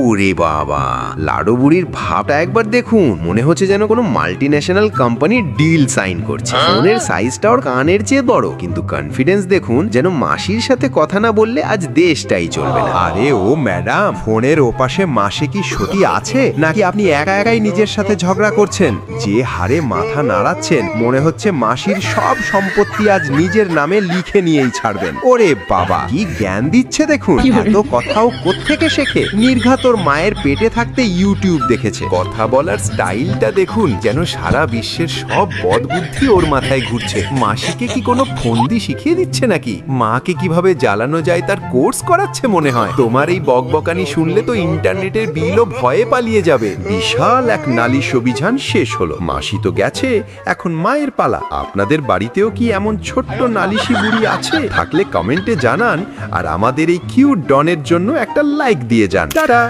ওরে বাবা, লাডো বুড়ির ভাবটা একবার দেখুন, মনে হচ্ছে যেন কোনো multinational company deal sign করছে। ফোনের সাইজটা ওর কানের চেয়ে বড়, কিন্তু কনফিডেন্স দেখুন, যেন মাসির সাথে কথা না বললে আজ দেশটাই চলবে না। আরে ও ম্যাডাম, ফোনের ওপাশে মাসে কি সতী আছে, নাকি আপনি একা একাই নিজের সাথে ঝগড়া করছেন? যে হারে মাথা নাড়াচ্ছেন, মনে হচ্ছে মাসির সব সম্পত্তি আজ নিজের নামে লিখে নিয়েই ছাড়বেন। ওরে বাবা, কি জ্ঞান দিচ্ছে দেখুন। এত কথাও কোত্থেকে শেখে? নির্ঘাত ওর মায়ের পেটে থাকতে ইউটিউব দেখেছে। কথা বলার স্টাইলটা দেখুন, যেন সারা বিশ্বের সব বদবুদ্ধি ওর মাথায় ঘুরছে। মাসিকে কি কোনো ফন্দি শিখিয়ে দিচ্ছে নাকি? মাকে কিভাবে জ্বালানো যায় তার কোর্স করাচ্ছে মনে হয়। তোমার এই বকবকানি শুনলে তো ইন্টারনেটের বিলও ভয়ে পালিয়ে যাবে। বিশাল এক নালিশ অভিযান শেষ হলো। মাসি তো গেছে, এখন মায়ের পালা। আপনাদের বাড়িতেও কি এমন ছোট্ট নালিশি বুড়ি আছে? থাকলে কমেন্টে জানান, আর আমাদের এই কিউট ডনের জন্য একটা লাইক দিয়ে যান। টাটা।